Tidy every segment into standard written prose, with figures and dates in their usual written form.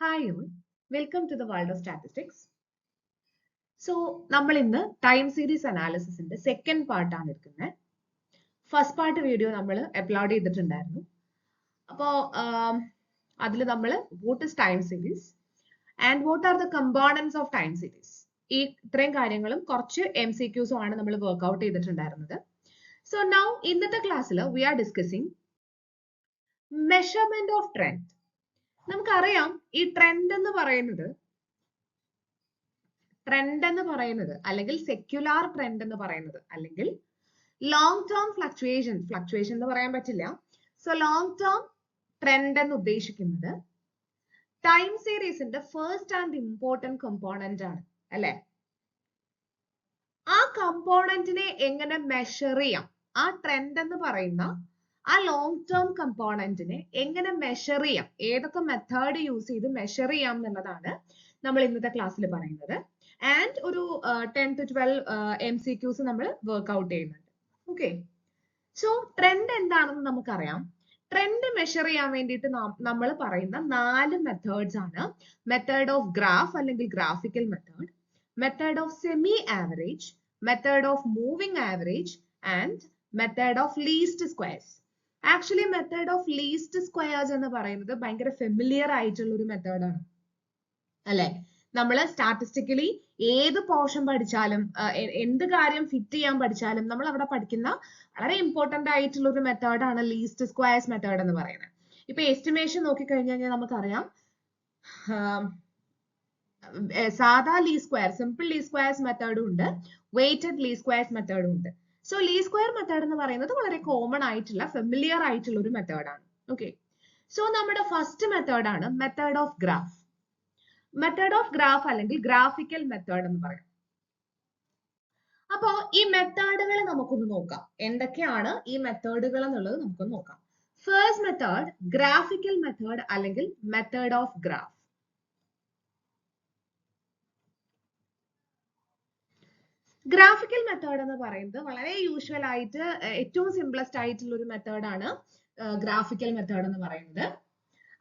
Hi all, welcome to the world of statistics. So, നമ്മൾ ഇന്ന് time series അനാലിസിസിന്റെ second പാർട്ടാണ് എടുക്കുന്നത്. ഫസ്റ്റ് പാർട്ട് വീഡിയോ നമ്മൾ അപ്ലോഡ് ചെയ്തിട്ടുണ്ടായിരുന്നു. അപ്പോൾ അതിൽ നമ്മൾ what is time series and what are the components of time series, ഈ ഇത്രയും കാര്യങ്ങളും കുറച്ച് MCQസും ആണ് നമ്മൾ വർക്ക്ഔട്ട് ചെയ്തിട്ടുണ്ടായിരുന്നത്. സോ നൗ ഇന്നത്തെ ക്ലാസ്സിൽ we are discussing measurement of trend. നമുക്കറിയാം ഈ ട്രെൻഡ് എന്ന് പറയുന്നത് അല്ലെങ്കിൽ സെക്യുലാർ ട്രെൻഡ് എന്ന് പറയുന്നത് അല്ലെങ്കിൽ ലോങ് ടേം ഫ്ലക്ച്വേഷൻ എന്ന് പറയാൻ പറ്റില്ല. സോ ലോങ് ടേം ട്രെൻഡ് എന്ന് ഉദ്ദേശിക്കുന്നത് ടൈം സീരീസിന്റെ ഫസ്റ്റ് ആൻഡ് ഇമ്പോർട്ടന്റ് കമ്പോണന്റ് ആണ് അല്ലെ. ആ കമ്പോണന്റിനെ എങ്ങനെ മെഷർ ചെയ്യാം, ആ ട്രെൻഡ് എന്ന് പറയുന്ന ആ ലോങ് ടേം കമ്പോണന്റിനെ എങ്ങനെ മെഷർ ചെയ്യാം, ഏതൊക്കെ മെത്തേഡ് യൂസ് ചെയ്ത് മെഷർ ചെയ്യാം എന്നുള്ളതാണ് നമ്മൾ ഇന്നത്തെ ക്ലാസ്സിൽ പറയുന്നത്. ആൻഡ് ഒരു 10 to 12 MCQs നമ്മൾ വർക്ക്ഔട്ട് ചെയ്യുന്നുണ്ട്. ഓക്കെ, സോ ട്രെൻഡ് എന്താണെന്ന് നമുക്കറിയാം. ട്രെൻഡ് മെഷർ ചെയ്യാൻ വേണ്ടിയിട്ട് നമ്മൾ പറയുന്ന 4 മെത്തേഡ്സ് ആണ്. മെത്തേഡ് ഓഫ് ഗ്രാഫ് അല്ലെങ്കിൽ graphical method, method of semi average, method of moving average and method of least squares. Actually method of least squares എന്ന് പറയുന്നത് ഭയങ്കര ഫെമിലിയർ ആയിട്ടുള്ള ഒരു മെത്തേഡാണ് അല്ലെ. നമ്മൾ സ്റ്റാറ്റിസ്റ്റിക്കലി ഏത് പോർഷൻ പഠിച്ചാലും എന്ത് കാര്യം ഫിറ്റ് ചെയ്യാൻ പഠിച്ചാലും നമ്മൾ അവിടെ പഠിക്കുന്ന വളരെ ഇമ്പോർട്ടന്റ് ആയിട്ടുള്ള ഒരു മെത്തേഡാണ് ലീസ്റ്റ് സ്ക്വയർസ് മെത്തേഡ് എന്ന് പറയുന്നത്. ഇപ്പൊ എസ്റ്റിമേഷൻ നോക്കിക്കഴിഞ്ഞാൽ നമുക്കറിയാം സാധാ least square, simple least squares മെത്തേഡും ഉണ്ട്, വെയ്റ്റഡ് ലീസ്റ്റ് സ്ക്വയർസ് മെത്തേഡും ഉണ്ട്. സോ ലീസ്റ്റ് സ്ക്വയർ മെത്തേഡ് എന്ന് പറയുന്നത് വളരെ കോമൺ ആയിട്ടുള്ള ഫെമിലിയർ ആയിട്ടുള്ള ഒരു മെത്തേഡാണ്. ഓക്കെ, സോ നമ്മുടെ ഫസ്റ്റ് മെത്തേഡാണ് method of graph. Method of graph അല്ലെങ്കിൽ ഗ്രാഫിക്കൽ മെത്തേഡ് എന്ന് പറയും. അപ്പോ ഈ മെത്തേഡുകൾ നമുക്കൊന്ന് നോക്കാം, എന്തൊക്കെയാണ് ഈ മെത്തേഡുകൾ എന്നുള്ളത് നമുക്കൊന്ന് നോക്കാം. ഫസ്റ്റ് മെത്തേഡ് ഗ്രാഫിക്കൽ മെത്തേഡ് അല്ലെങ്കിൽ method of graph. Graphical method എന്ന് പറയുന്നത് വളരെ യൂഷ്വൽ ആയിട്ട് ഏറ്റവും സിംപ്ലസ്റ്റ് ആയിട്ടുള്ള ഒരു മെത്തേഡാണ് ഗ്രാഫിക്കൽ മെത്തേഡ് എന്ന് പറയുന്നത്.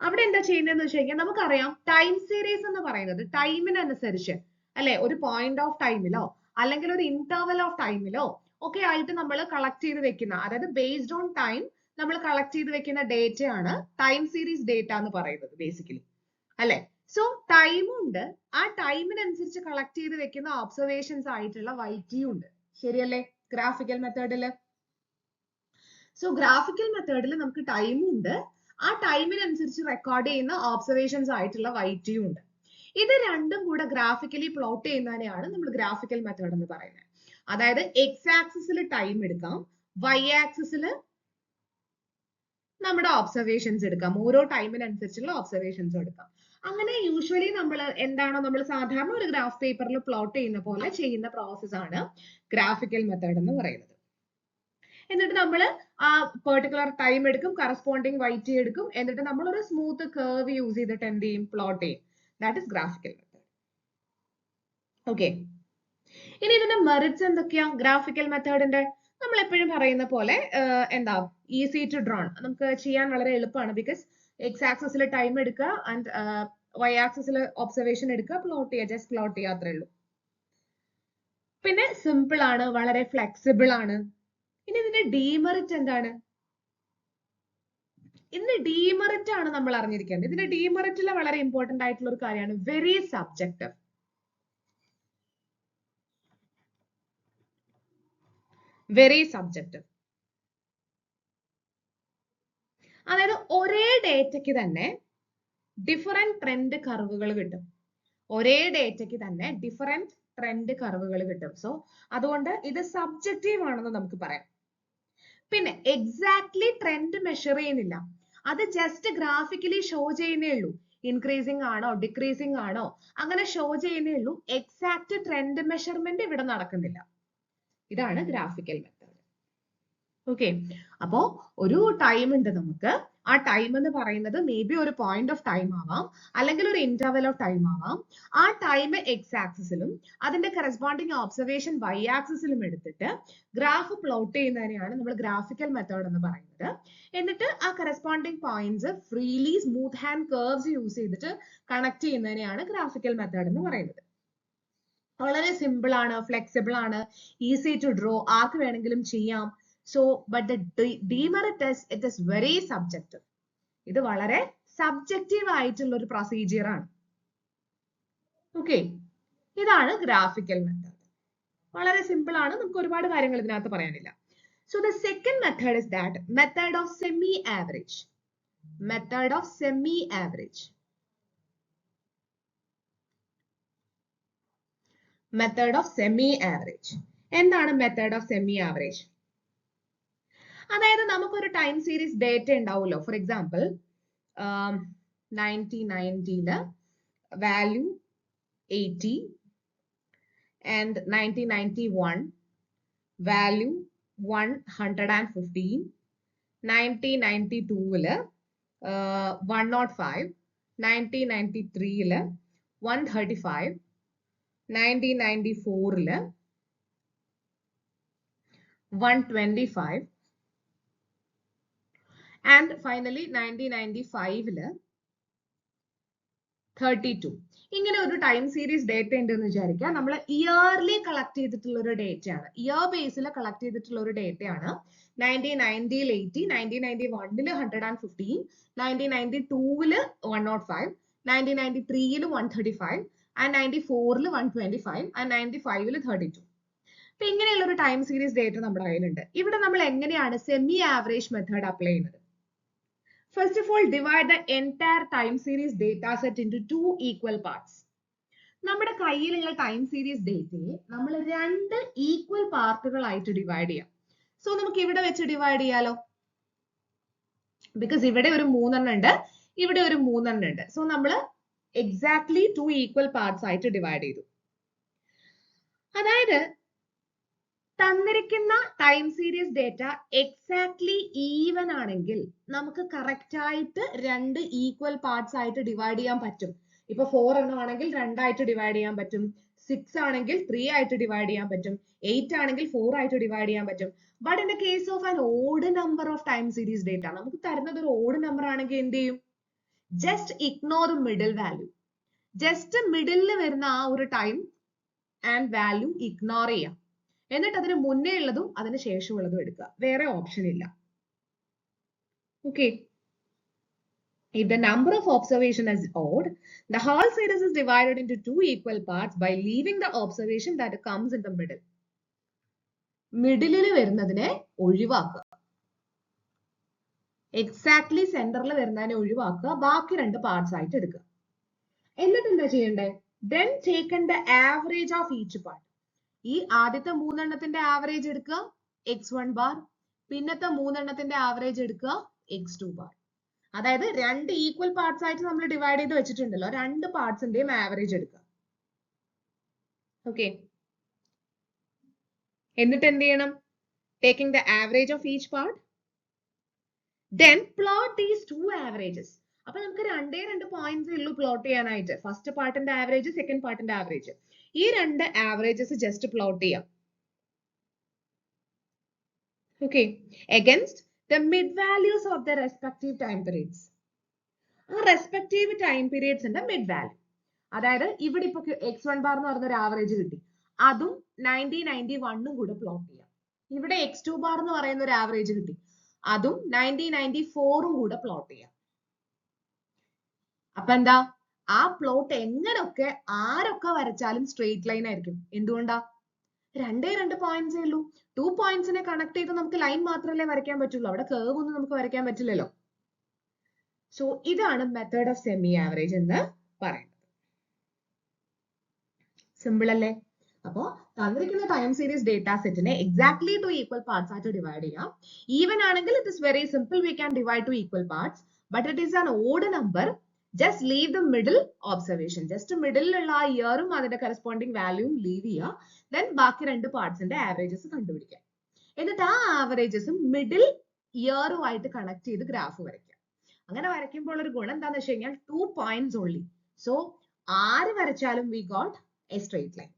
അവിടെ എന്താ ചെയ്യുന്നതെന്ന് വെച്ച് കഴിഞ്ഞാൽ നമുക്കറിയാം ടൈം സീരീസ് എന്ന് പറയുന്നത് ടൈമിനനുസരിച്ച് അല്ലെ, ഒരു പോയിന്റ് ഓഫ് ടൈമിലോ അല്ലെങ്കിൽ ഒരു ഇന്റർവൽ ഓഫ് ടൈമിലോ ഒക്കെ ആയിട്ട് നമ്മൾ കളക്ട് ചെയ്ത് വെക്കുന്ന, അതായത് ബേസ്ഡ് ഓൺ ടൈം നമ്മൾ കളക്ട് ചെയ്ത് വെക്കുന്ന ഡേറ്റയാണ് ടൈം സീരീസ് ഡേറ്റ എന്ന് പറയുന്നത് ബേസിക്കലി അല്ലെ. സോ ടൈമുണ്ട്, ആ ടൈമിനനുസരിച്ച് കളക്ട് ചെയ്ത് വെക്കുന്ന ഒബ്സർവേഷൻസ് ആയിട്ടുള്ള വൈറ്റിയും ഉണ്ട്, ശരിയല്ലേ ഗ്രാഫിക്കൽ മെത്തേഡിൽ. സോ ഗ്രാഫിക്കൽ മെത്തേഡിൽ നമുക്ക് ടൈമുണ്ട്, ആ ടൈമിനനുസരിച്ച് റെക്കോർഡ് ചെയ്യുന്ന ഒബ്സർവേഷൻസ് ആയിട്ടുള്ള വൈറ്റിയും ഉണ്ട്. ഇത് രണ്ടും കൂടെ ഗ്രാഫിക്കലി പ്ലോട്ട് ചെയ്യുന്നതിനെയാണ് നമ്മൾ ഗ്രാഫിക്കൽ മെത്തേഡ് എന്ന് പറയുന്നത്. അതായത് എക്സ് ആക്സിസിൽ ടൈം എടുക്കാം, വൈ ആക്സിസിൽ നമ്മുടെ ഒബ്സർവേഷൻസ് എടുക്കാം, ഓരോ ടൈമിനനുസരിച്ചുള്ള ഒബ്സർവേഷൻസ് എടുക്കാം. അങ്ങനെ യൂഷ്വലി നമ്മൾ എന്താണോ നമ്മൾ സാധാരണ ഒരു ഗ്രാഫ് പേപ്പറിൽ പ്ലോട്ട് ചെയ്യുന്ന പോലെ ചെയ്യുന്ന പ്രോസസ് ആണ് ഗ്രാഫിക്കൽ മെത്തേഡ് എന്ന് പറയുന്നത്. എന്നിട്ട് നമ്മൾ ആ പെർട്ടിക്കുലർ ടൈം എടുക്കും, കറസ്പോണ്ടിങ് വൈറ്റ് എടുക്കും, എന്നിട്ട് നമ്മൾ ഒരു സ്മൂത്ത് കർവ് യൂസ് ചെയ്തിട്ട് എന്ത് ചെയ്യും, പ്ലോട്ട് ചെയ്യും. That is graphical method. Okay, ഇനി ഇതിന്റെ മെറിറ്റ്സ് എന്തൊക്കെയാ ഗ്രാഫിക്കൽ മെത്തേഡിന്റെ? നമ്മൾ എപ്പോഴും പറയുന്ന പോലെ എന്താ, ഈസി ടു ഡ്രോൺ, നമുക്ക് ചെയ്യാൻ വളരെ എളുപ്പമാണ്. ബിക്കോസ് എക്സ് ആക്സിസിൽ ടൈം എടുക്കുക ആൻഡ് വൈ ആക്സിസിൽ ഒബ്സർവേഷൻ എടുക്കുക, പ്ലോട്ട് ചെയ്യുക, ജസ്റ്റ് പ്ലോട്ട് ചെയ്യുക, അത്രേ ഉള്ളൂ. പിന്നെ സിമ്പിൾ ആണ്, വളരെ ഫ്ലെക്സിബിൾ ആണ്. ഇനി ഇതിന്റെ ഡീമെറിറ്റ് എന്താണ്? ഇതിന്റെ ഡീമെറിറ്റ് ആണ് നമ്മൾ അറിഞ്ഞിരിക്കേണ്ടത്. ഇതിന്റെ ഡീമെറിറ്റിൽ വളരെ ഇമ്പോർട്ടന്റ് ആയിട്ടുള്ള ഒരു കാര്യമാണ് വെരി സബ്ജക്റ്റീവ്. വെരി സബ്ജക്റ്റീവ്, അതായത് ഒരേ ഡേറ്റയ്ക്ക് തന്നെ ഡിഫറെന്റ് ട്രെൻഡ് കർവുകൾ കിട്ടും. ഒരേ ഡേറ്റയ്ക്ക് തന്നെ ഡിഫറെന്റ് ട്രെൻഡ് കർവുകൾ കിട്ടും. സോ അതുകൊണ്ട് ഇത് സബ്ജക്റ്റീവ് ആണെന്ന് നമുക്ക് പറയാം. പിന്നെ എക്സാക്ട്ലി ട്രെൻഡ് മെഷർ ചെയ്യുന്നില്ല, അത് ജസ്റ്റ് ഗ്രാഫിക്കലി ഷോ ചെയ്യുന്നേ ഉള്ളൂ. ഇൻക്രീസിംഗ് ആണോ ഡിക്രീസിംഗ് ആണോ അങ്ങനെ ഷോ ചെയ്യുന്നേ ഉള്ളൂ. എക്സാക്ട് ട്രെൻഡ് മെഷർമെന്റ് ഇവിടെ നടക്കുന്നില്ല. ഇതാണ് ഗ്രാഫിക്കൽ മെത്തേഡ്. ഓക്കെ, അപ്പോ ഒരു ടൈം ഉണ്ട് നമുക്ക്, ആ ടൈം എന്ന് പറയുന്നത് മേ ബി ഒരു പോയിന്റ് ഓഫ് ടൈം ആവാം, അല്ലെങ്കിൽ ഒരു ഇന്റർവെൽ ഓഫ് ടൈം ആവാം. ആ ടൈം എക്സ് ആക്സിസിലും അതിന്റെ കറസ്പോണ്ടിങ് ഒബ്സർവേഷൻ വൈ ആക്സിസിലും എടുത്തിട്ട് ഗ്രാഫ് പ്ലോട്ട് ചെയ്യുന്നതിനെയാണ് നമ്മൾ ഗ്രാഫിക്കൽ മെത്തേഡ് എന്ന് പറയുന്നത്. എന്നിട്ട് ആ corresponding points freely smooth hand curves use ചെയ്തിട്ട് കണക്ട് ചെയ്യുന്നതിനെയാണ് ഗ്രാഫിക്കൽ മെത്തേഡ് എന്ന് പറയുന്നത്. വളരെ സിമ്പിൾ ആണ്, ഫ്ലെക്സിബിൾ ആണ്, ഈസി ടു ഡ്രോ, ആർക്ക് വേണമെങ്കിലും ചെയ്യാം. So but the demerit is it is very subjective. ഇത് വളരെ സബ്ജക്റ്റീവ് ആയിട്ടുള്ള ഒരു പ്രൊസീജിയർ ആണ്. ഓക്കെ, ഇതാണ് ഗ്രാഫിക്കൽ മെത്തേഡ്. വളരെ സിമ്പിൾ ആണ്, നമുക്ക് ഒരുപാട് കാര്യങ്ങൾ ഇതിനകത്ത് പറയാനില്ല. So the second method is that method of semi average. Method of semi average. Method of semi average. എന്താണ് മെത്തേഡ് ഓഫ് സെമി ആവറേജ്? അതായത് നമുക്കൊരു ടൈം സീരീസ് ഡേറ്റ ഉണ്ടാവുമല്ലോ. For example 1990 value 80 and 1991 value 115, 1992 105, 1993 135, 1994 125 and finally 1995 32. ഇങ്ങനെ ഒരു time series data ഉണ്ടെന്ന് വിചാരിക്കുക. നമ്മൾ yearly collect ചെയ്തിട്ടുള്ള ഒരു ഡേറ്റ ആണ്, ഇയർ ബേസിൽ കളക്ട് ചെയ്തിട്ടുള്ള ഒരു ഡേറ്റ ആണ്. 1990 80, 1991 115, 1992 105, 1993 135 and 94 125 and 95 32. അപ്പൊ ഇങ്ങനെയുള്ള ഒരു ടൈം സീരീസ് ഡേറ്റ നമ്മുടെ കയ്യിലുണ്ട്. ഇവിടെ നമ്മൾ എങ്ങനെയാണ് സെമി ആവറേജ് മെത്തേഡ് അപ്ലൈ ചെയ്യുന്നത്? First of all, divide the entire time series data set into two equal parts. നമ്മുടെ കയ്യിലുള്ള ടൈം സീരീസ് ഡേറ്റയെ നമ്മൾ രണ്ട് ഈക്വൽ പാർട്ടുകളായിട്ട് ഡിവൈഡ് ചെയ്യാം. സോ നമുക്ക് ഇവിടെ വെച്ച് ഡിവൈഡ് ചെയ്യാലോ. ബിക്കോസ് ഇവിടെ ഒരു 3 എണ്ണം ഉണ്ട്, ഇവിടെ ഒരു 3 എണ്ണം ഉണ്ട്. സോ നമ്മൾ എക്സാക്ട്ലി 2 ഈക്വൽ പാർട്സ് ആയിട്ട് ഡിവൈഡ് ചെയ്തു. അതായത് തന്നിരിക്കുന്ന time series data exactly even ആണെങ്കിൽ നമുക്ക് കറക്റ്റ് ആയിട്ട് രണ്ട് ഈക്വൽ പാർട്സ് ആയിട്ട് ഡിവൈഡ് ചെയ്യാൻ പറ്റും. ഇപ്പൊ 4 എണ്ണം ആണെങ്കിൽ 2 ആയിട്ട് ഡിവൈഡ് ചെയ്യാൻ പറ്റും, 6 ആണെങ്കിൽ 3 ആയിട്ട് ഡിവൈഡ് ചെയ്യാൻ പറ്റും, 8 ആണെങ്കിൽ 4 ആയിട്ട് ഡിവൈഡ് ചെയ്യാൻ പറ്റും. But in the case of an odd number of time series data, നമുക്ക് തരുന്നത് ഒരു ഓഡ് നമ്പർ ആണെങ്കിൽ എന്ത് ചെയ്യും? Just ignore middle value. Just മിഡിലിൽ വരുന്ന ആ ഒരു ടൈം ആൻഡ് വാല്യൂ ഇഗ്നോർ ചെയ്യാം. എന്നിട്ട് അതിന് മുന്നേ ഉള്ളതും അതിന് ശേഷമുള്ളതും എടുക്കുക. വേറെ ഓപ്ഷൻ ഇല്ല. Okay. If the number of observation is odd, the whole series is divided into two equal parts by leaving the observation that comes in the middle. മിഡിലിൽ വരുന്നതിനെ ഒഴിവാക്കുക. എക്സാക്ട്ലി സെന്ററിൽ വരുന്നതിനെ ഒഴിവാക്കുക, ബാക്കി രണ്ട് പാർട്സ് ആയിട്ട് എടുക്കുക. എന്നിട്ട് എന്താ ചെയ്യണ്ടേ? Then taken the average of each part. ഈ ആദ്യത്തെ 3 എണ്ണത്തിന്റെ ആവറേജ് എടുക്കുക x1 ബാർ, പിന്നത്തെ 3 എണ്ണത്തിന്റെ ആവറേജ് എടുക്കുക x2 ബാർ. അതായത് രണ്ട് ഈക്വൽ പാർട്സ് ആയിട്ട് നമ്മൾ ഡിവൈഡ് ചെയ്ത് വെച്ചിട്ടുണ്ടല്ലോ, രണ്ട് പാർട്സിന്റെയും ആവറേജ് എടുക്കുക. ഓക്കെ, എന്നിട്ട് എന്ത് ചെയ്യണം? Taking the average of each part, then plot these two averages. അപ്പൊ നമുക്ക് രണ്ട് പോയിന്റ്സ് ഉള്ളൂ പ്ലോട്ട് ചെയ്യാനായിട്ട്. ഫസ്റ്റ് പാർട്ടിന്റെ ആവറേജ്, സെക്കൻഡ് പാർട്ടിന്റെ ആവറേജ്. ഈ രണ്ട് ആവറേജസ് ജസ്റ്റ് പ്ലോട്ട് ചെയ്യാം. Okay, against the mid values of the respective time periods. ആ റെസ്പെക്റ്റീവ് ടൈം പീരിയഡ്സിന്റെ മിഡ് വാല്യൂ. അതായത് ഇവിടെ ഇപ്പൊ x1 ബാർ എന്ന് പറഞ്ഞ ഒരു ആവറേജ് കിട്ടി, അതും 1991 കൂടെ പ്ലോട്ട് ചെയ്യാം. ഇവിടെ x2 ബാർ എന്ന് പറയുന്ന ഒരു ആവറേജ് കിട്ടി, അതും 1994 കൂടെ പ്ലോട്ട് ചെയ്യാം. അപ്പൊ എന്താ? ആ പ്ലോട്ട് എങ്ങനൊക്കെ ആരൊക്കെ വരച്ചാലും സ്ട്രെയിറ്റ് ലൈൻ ആയിരിക്കും. എന്തുകൊണ്ടാ? രണ്ട് പോയിന്റ്സേ ഉള്ളൂ. 2 പോയിന്റ്സിനെ കണക്ട് ചെയ്ത് നമുക്ക് ലൈൻ മാത്രമല്ലേ വരയ്ക്കാൻ പറ്റുള്ളൂ, അവിടെ കർവ് ഒന്നും നമുക്ക് വരയ്ക്കാൻ പറ്റില്ലല്ലോ. സോ ഇതാണ് മെത്തേഡ് ഓഫ് സെമി ആവറേജ് എന്ന് പറയുന്നത്. സിമ്പിൾ അല്ലേ? അപ്പോ തന്നിരിക്കുന്ന ടൈം സീരീസ് ഡേറ്റ സെറ്റിനെ എക്സാക്ട്ലി 2 ഈക്വൽ പാർട്സ് ആയിട്ട് ഡിവൈഡ് ചെയ്യാം. ഈവൻ ആണെങ്കിൽ it is very simple, we can divide 2 equal parts. But it is an odd number, just leave the middle observation. Just മിഡിലുള്ള ആ ഇയറും അതിന്റെ കറസ്പോണ്ടിങ് വാല്യൂവും ലീവ് ചെയ്യുക. ദെൻ ബാക്കി രണ്ട് പാർട്സിന്റെ ആവറേജസ് കണ്ടുപിടിക്കാം. എന്നിട്ട് ആ ആവറേജസും മിഡിൽ ഇയറുമായിട്ട് കണക്ട് ചെയ്ത് ഗ്രാഫ് വരയ്ക്കാം. അങ്ങനെ വരയ്ക്കുമ്പോൾ ഒരു ഗുണം എന്താന്ന് വെച്ച് കഴിഞ്ഞാൽ 2 points only. സോ ആര് വരച്ചാലും we got a straight line.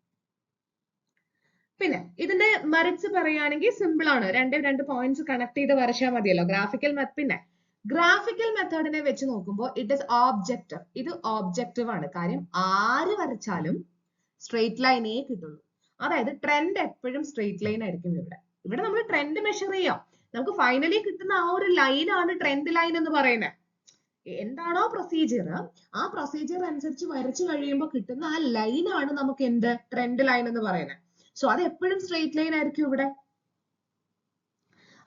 പിന്നെ ഇതിന്റെ മെറിറ്റ്സ് പറയുകയാണെങ്കിൽ സിമ്പിൾ ആണ്. രണ്ട് പോയിന്റ്സ് കണക്ട് ചെയ്ത് വരച്ചാൽ മതിയല്ലോ. ഗ്രാഫിക്കൽ മെത്തേഡിനെ വെച്ച് നോക്കുമ്പോൾ ഇറ്റ് ഇസ് ഓബ്ജക്റ്റീവ്. ഇത് ഓബ്ജക്റ്റീവ് ആണ്. കാര്യം ആര് വരച്ചാലും സ്ട്രെയിറ്റ് ലൈനേ കിട്ടുള്ളൂ. അതായത് ട്രെൻഡ് എപ്പോഴും സ്ട്രെയിറ്റ് ലൈൻ ആയിരിക്കും. ഇവിടെ നമ്മൾ ട്രെൻഡ് മെഷർ ചെയ്യാം. നമുക്ക് ഫൈനലി കിട്ടുന്ന ആ ഒരു ലൈനാണ് ട്രെൻഡ് ലൈൻ എന്ന് പറയുന്നത്. എന്താണോ പ്രൊസീജിയർ, ആ പ്രൊസീജിയർ അനുസരിച്ച് വരച്ചു കഴിയുമ്പോൾ കിട്ടുന്ന ആ ലൈനാണ് നമുക്ക് എന്ത് ട്രെൻഡ് ലൈൻ എന്ന് പറയുന്നത്. സോ അത് എപ്പോഴും സ്ട്രെയിറ്റ് ലൈൻ ആയിരിക്കും ഇവിടെ.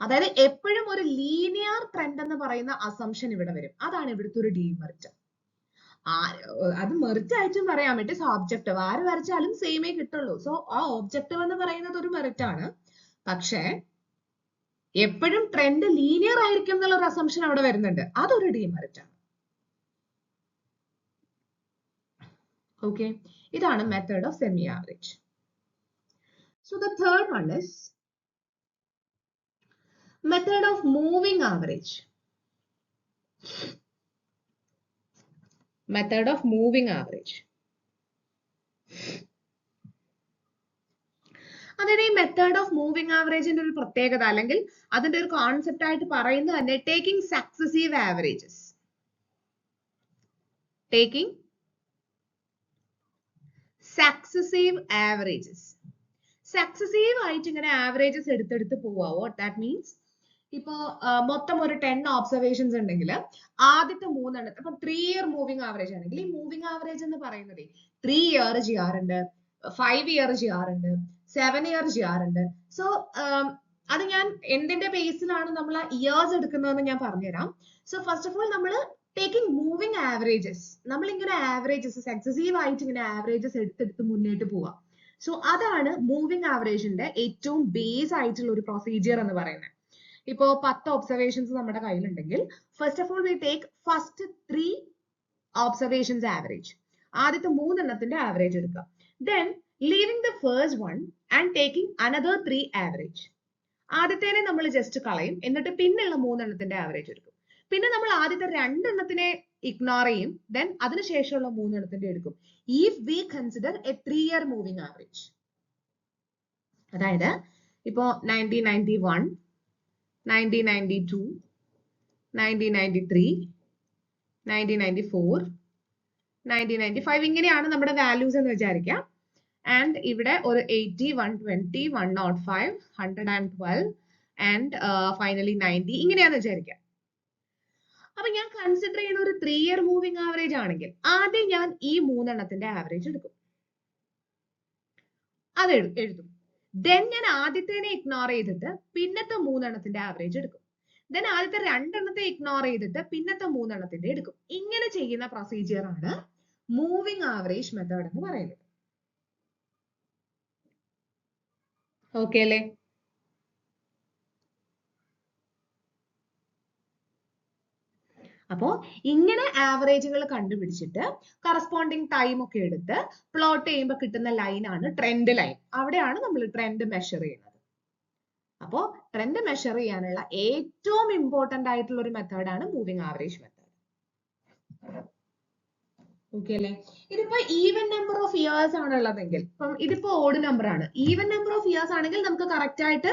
അതായത് എപ്പോഴും ഒരു ലീനിയർ ട്രെൻഡ് എന്ന് പറയുന്ന അസംഷൻ ഇവിടെ വരും. അതാണ് ഇവിടുത്തെ ഒരു ഡീമെറിറ്റ്. അത് മെറിറ്റ് ആയിട്ടും പറയാം. It is objective. ആര് വരച്ചാലും സെയിമേ കിട്ടുള്ളൂ. സോ ആ ഓബ്ജക്റ്റീവ് എന്ന് പറയുന്നത് ഒരു മെറിറ്റ് ആണ്. പക്ഷേ എപ്പോഴും ട്രെൻഡ് ലീനിയർ ആയിരിക്കും എന്നുള്ള ഒരു അസംഷൻ അവിടെ വരുന്നുണ്ട്. അതൊരു ഡീമെറിറ്റ് ആണ്. ഓക്കെ, ഇതാണ് method of semi average. So the third one is method of moving average. Method of moving average. അതായത് ഈ മെത്തേഡ് ഓഫ് മൂവിംഗ് ആവറേജിന്റെ ഒരു പ്രത്യേകത അല്ലെങ്കിൽ അതിന്റെ ഒരു കോൺസെപ്റ്റ് ആയിട്ട് പറയുന്നത് തന്നെ taking successive averages. Taking successive averages. Successive ആയിട്ട് ഇങ്ങനെ ആവറേജസ് എടുത്തെടുത്ത് പോവാ. വാട്ട് ദാറ്റ് മീൻസ്, ഇപ്പോ മൊത്തം ഒരു 10 ഒബ്സർവേഷൻസ് ഉണ്ടെങ്കിൽ ആദ്യത്തെ 3 ഇപ്പൊ 3 ഇയർ മൂവിംഗ് ആവറേജ് ആണെങ്കിൽ ഈ മൂവിംഗ് ആവറേജ് എന്ന് പറയുന്നത് 3 ഇയർ ചെയ്യാറുണ്ട്, 5 ഇയർ ചെയ്യാറുണ്ട്, 7 ഇയർ ചെയ്യാറുണ്ട്. സോ അത് ഞാൻ എന്തിന്റെ ബേസിലാണ് നമ്മൾ ഇയേഴ്സ് എടുക്കുന്നതെന്ന് ഞാൻ പറഞ്ഞുതരാം. സോ ഫസ്റ്റ് ഓഫ് ഓൾ നമ്മൾ ടേക്കിംഗ് മൂവിംഗ് ആവറേജസ്, നമ്മളിങ്ങനെ ആവറേജസ് സക്സസീവ് ആയിട്ട് ഇങ്ങനെ ആവറേജസ് എടുത്തെടുത്ത് മുന്നോട്ട് പോവാം. സോ അതാണ് മൂവിംഗ് ആവറേജിന്റെ ഏറ്റവും ബേസ് ആയിട്ടുള്ള ഒരു പ്രൊസീജിയർ എന്ന് പറയുന്നത്. ഇപ്പോ 10 ഒബ്സർവേഷൻസ് നമ്മുടെ കയ്യിലുണ്ടെങ്കിൽ first of all we take first 3 observations average. ആദ്യത്തെ 3 എണ്ണത്തിന്റെ ആവറേജ് എടുക്കുക. Then leaving the first one and taking another 3 average. ആദ്യത്തേനെ നമ്മൾ ജസ്റ്റ് കളയും, എന്നിട്ട് പിന്നെയുള്ള 3 എണ്ണത്തിന്റെ ആവറേജ് എടുക്കും. പിന്നെ നമ്മൾ ആദ്യത്തെ 2 എണ്ണത്തിനെ ഇഗ്നോർ ചെയ്യും, ദെൻ അതിനുശേഷമുള്ള 3 എണ്ണത്തിന്റെ എടുക്കും. If we consider A 3 year moving average. അതായത് ഇപ്പോ 1991, 1992, 1993, 1994, 1995 ഇങ്ങനെയാണ് നമ്മുടെ വാല്യൂസ് എന്ന് വിചാരിക്കാം. ആൻഡ് ഇവിടെ ഒരു 80, 120, 105, 112 ആൻഡ് ഫൈനലി 90 ഇങ്ങനെയാന്ന് വിചാരിക്കാം. അപ്പൊ ഞാൻ കൺസിഡർ ചെയ്യുന്ന ഒരു 3 ഇയർ മൂവിംഗ് ആവറേജ് ആണെങ്കിൽ ആദ്യം ഞാൻ ഈ 3 എണ്ണത്തിന്റെ ആവറേജ് എടുക്കും, അത് എഴുതും. ദെൻ ഞാൻ ആദ്യത്തേനെ ഇഗ്നോർ ചെയ്തിട്ട് പിന്നത്തെ 3 എണ്ണത്തിന്റെ ആവറേജ് എടുക്കും. ദെൻ ആദ്യത്തെ 2 എണ്ണത്തെ ഇഗ്നോർ ചെയ്തിട്ട് പിന്നത്തെ 3 എണ്ണത്തിന്റെ എടുക്കും. ഇങ്ങനെ ചെയ്യുന്ന പ്രൊസീജിയർ ആണ് മൂവിംഗ് ആവറേജ് മെത്തേഡ് എന്ന് പറയുന്നത്. ഓക്കെ അല്ലേ? അപ്പോ ഇങ്ങനെ ആവറേജുകൾ കണ്ടുപിടിച്ചിട്ട് കറസ്പോണ്ടിങ് ടൈം ഒക്കെ എടുത്ത് പ്ലോട്ട് ചെയ്യുമ്പോൾ കിട്ടുന്ന ലൈനാണ് ട്രെൻഡ് ലൈൻ. അവിടെയാണ് നമ്മൾ ട്രെൻഡ് മെഷർ ചെയ്യുന്നത്. അപ്പോ ട്രെൻഡ് മെഷർ ചെയ്യാനുള്ള ഏറ്റവും ഇമ്പോർട്ടന്റ് ആയിട്ടുള്ള ഒരു മെത്തേഡാണ് മൂവിംഗ് ആവറേജ് മെത്തേഡ്. ഓക്കെ അല്ലേ? ഇതിപ്പോ ഈവൻ നമ്പർ ഓഫ് ഇയേഴ്സ് ആണുള്ളതെങ്കിൽ, ഇപ്പം ഇതിപ്പോ ഓഡ് നമ്പർ ആണ്. ഈവൻ നമ്പർ ഓഫ് ഇയേഴ്സ് ആണെങ്കിൽ നമുക്ക് കറക്റ്റ് ആയിട്ട്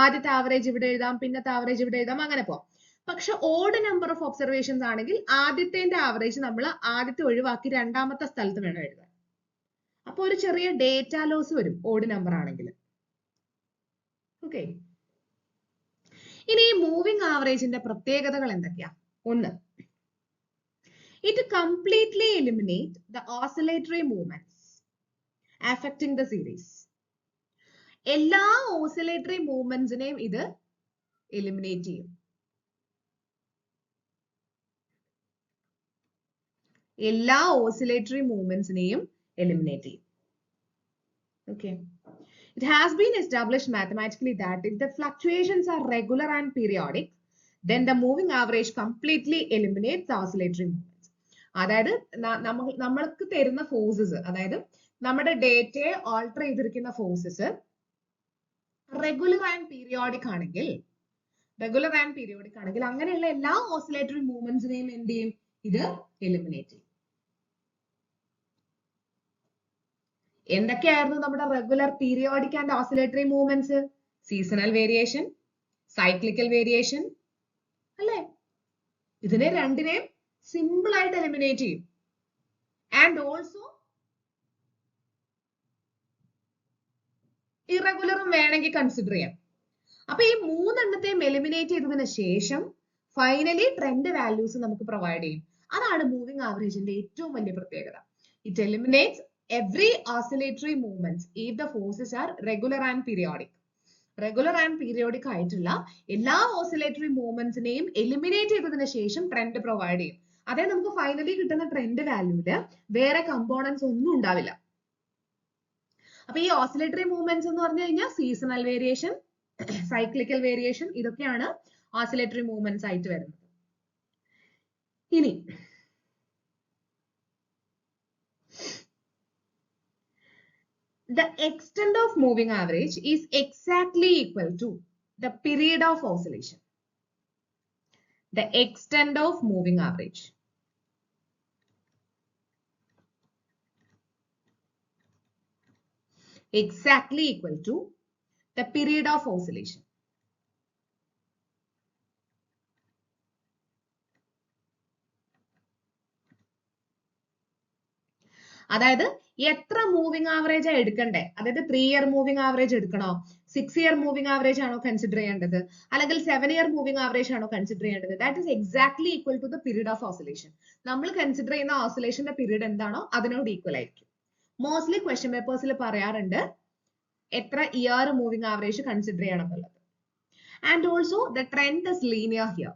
ആദ്യത്തെ ആവറേജ് ഇവിടെ എഴുതാം, പിന്നത്തെ ആവറേജ് ഇവിടെ എഴുതാം, അങ്ങനെ പോവാം. പക്ഷെ ഓഡ് നമ്പർ ഓഫ് ഒബ്സർവേഷൻസ് ആണെങ്കിൽ ആദ്യത്തെ ആവറേജ് നമ്മൾ ആദ്യത്തെ ഒഴിവാക്കി രണ്ടാമത്തെ സ്ഥലത്ത് വേണം എഴുതാൻ. അപ്പൊ ഒരു ചെറിയ ഡേറ്റ ലോസ് വരും ഓഡ് നമ്പർ ആണെങ്കിൽ. ഓക്കെ, ഇനി ഈ മൂവിംഗ് ആവറേജിന്റെ പ്രത്യേകതകൾ എന്തൊക്കെയാ? ഒന്ന്, it completely eliminates the oscillatory movements affecting the series. എല്ലാ ഓസിലേറ്ററി മൂവ്മെന്റ്സിനെയും ഇത് എലിമിനേറ്റ് ചെയ്യും. എല്ലാ ഓസിലേറ്ററി മൂവ്മെന്റ്സിനെയും എലിമിനേറ്റ് ചെയ്യും. Okay. It has been established mathematically that if the fluctuations are regular and periodic, then the moving average completely eliminates the oscillatory movements. അതായത് നമ്മൾക്ക് തരുന്ന forces, അതായത് നമ്മുടെ ഡേറ്റയെ ഓൾട്ടർ ചെയ്തിരിക്കുന്ന ഫോഴ്സസ് റെഗുലർ ആൻഡ് പീരിയോഡിക് ആണെങ്കിൽ regular and periodic ആണെങ്കിൽ അങ്ങനെയുള്ള എല്ലാ ഓസിലേറ്ററി മൂവ്മെന്റ്സിനെയും എന്ത് ചെയ്യും? ഇത് എലിമിനേറ്റ് ചെയ്യും. എന്തൊക്കെയായിരുന്നു നമ്മുടെ regular, periodic and oscillatory movements? Seasonal variation, cyclical variation അല്ലേ? ഇതിനെ രണ്ടിനെയും സിമ്പിൾ ആയിട്ട് എലിമിനേറ്റ് ചെയ്യും. ആൻഡ് ഓൾസോ ഇറഗുലറും വേണമെങ്കിൽ കൺസിഡർ ചെയ്യാം. അപ്പൊ ഈ മൂന്നെണ്ണത്തെയും എലിമിനേറ്റ് ചെയ്തതിന് ശേഷം ഫൈനലി ട്രെൻഡ് വാല്യൂസ് നമുക്ക് പ്രൊവൈഡ് ചെയ്യും. അതാണ് മൂവിംഗ് ആവറേജിന്റെ ഏറ്റവും വലിയ പ്രത്യേകത. It eliminates every oscillatory movements if the forces are regular and periodic. Regular and periodic ആയിട്ടുള്ള എല്ലാ ഓസിലേറ്ററി മൂവ്മെന്റ്സിനെയും എലിമിനേറ്റ് ചെയ്തതിന് ശേഷം ട്രെൻഡ് പ്രൊവൈഡ് ചെയ്യും. അതായത് നമുക്ക് ഫൈനലി കിട്ടുന്ന ട്രെൻഡ് വാല്യൂല് വേറെ കമ്പോണൻസ് ഒന്നും ഉണ്ടാവില്ല. അപ്പൊ ഈ ഓസിലേറ്ററി മൂവ്മെന്റ്സ് എന്ന് പറഞ്ഞു കഴിഞ്ഞാൽ സീസണൽ വേരിയേഷൻ, സൈക്ലിക്കൽ വേരിയേഷൻ, ഇതൊക്കെയാണ് ഓസിലേറ്ററി മൂവ്മെന്റ്സ് ആയിട്ട് വരുന്നത്. ഇനി the extent of moving average is exactly equal to the period of oscillation. The extent of moving average exactly equal to the period of oscillation. അതായത് എത്ര moving average എടുക്കണ്ടേ? അതായത് 3 year moving average എടുക്കണോ, 6 year moving average ആണോ consider ചെയ്യേണ്ടത്, അല്ലെങ്കിൽ 7 year moving average ആണോ consider ചെയ്യേണ്ടത്? That is exactly equal to the period of oscillation. നമ്മൾ കൺസിഡർ ചെയ്യുന്ന ഓസിലേഷന്റെ പീരീഡ് എന്താണോ അതിനോട് ഈക്വൽ ആയിരിക്കും. മോസ്റ്റ്ലി ക്വസ്റ്റ്യൻ പേപ്പേഴ്സിൽ പറയാറുണ്ട് എത്ര ഇയർ മൂവിംഗ് ആവറേജ് കൺസിഡർ ചെയ്യണം എന്നുള്ളത്. And also the trend is linear here.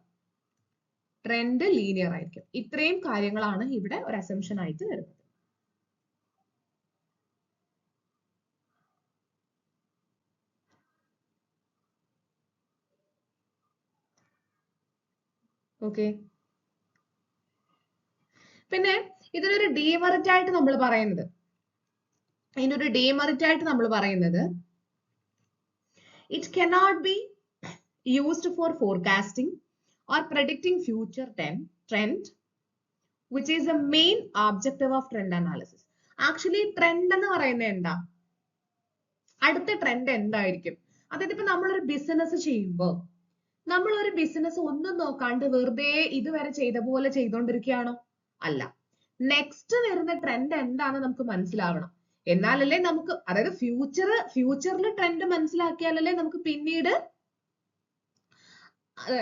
Trend linear ആയിരിക്കും. ഇത്രയും കാര്യങ്ങളാണ് ഇവിടെ ഒരു അസംഷൻ ആയിട്ട് വരുന്നത്. ഓക്കെ. പിന്നെ ഇതിനൊരു ഡീമെറിറ്റ് ആയിട്ട് നമ്മൾ പറയുന്നത്, it cannot be used for forecasting or predicting future trend, which is the main objective of trend analysis. Actually trend എന്ന് പറയുന്നത് എന്താ? അടുത്ത ട്രെൻഡ് എന്തായിരിക്കും? അതായത് ഇപ്പൊ നമ്മളൊരു ബിസിനസ് ചെയ്യുമ്പോൾ നമ്മൾ ഒരു ബിസിനസ് ഒന്നും നോക്കാണ്ട് വെറുതെ ഇതുവരെ ചെയ്ത പോലെ ചെയ്തുകൊണ്ടിരിക്കുകയാണോ? അല്ല. നെക്സ്റ്റ് വരുന്ന ട്രെൻഡ് എന്താണെന്ന് നമുക്ക് മനസ്സിലാവണം. എന്നാലല്ലേ നമുക്ക്, അതായത് ഫ്യൂച്ചറിൽ ട്രെൻഡ് മനസ്സിലാക്കിയാലല്ലേ നമുക്ക് പിന്നീട്,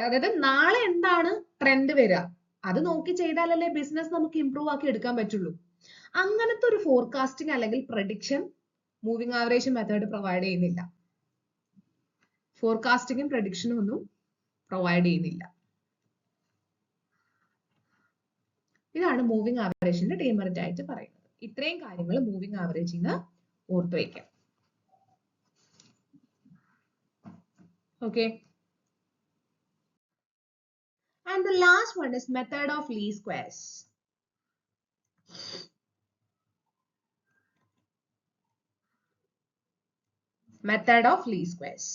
അതായത് നാളെ എന്താണ് ട്രെൻഡ് വരിക അത് നോക്കി ചെയ്താലല്ലേ ബിസിനസ് നമുക്ക് ഇംപ്രൂവ് ആക്കി എടുക്കാൻ പറ്റുള്ളൂ. അങ്ങനത്തെ ഒരു ഫോർകാസ്റ്റിംഗ് അല്ലെങ്കിൽ prediction moving average method provide ചെയ്യുന്നില്ല. ഫോർകാസ്റ്റിംഗും പ്രഡിക്ഷനും ഒന്നും പ്രൊവൈഡ് ചെയ്യുന്നില്ല. ഇതാണ് മൂവിംഗ് ആവറേജിന്റെ ഡീമെറിറ്റ് ആയിട്ട് പറയുന്നത്. ഇത്രയും കാര്യങ്ങൾ മൂവിംഗ് ആവറേജിന് ഓർത്തു വയ്ക്കാം. Okay. And the last one is method of least squares. Method of least squares.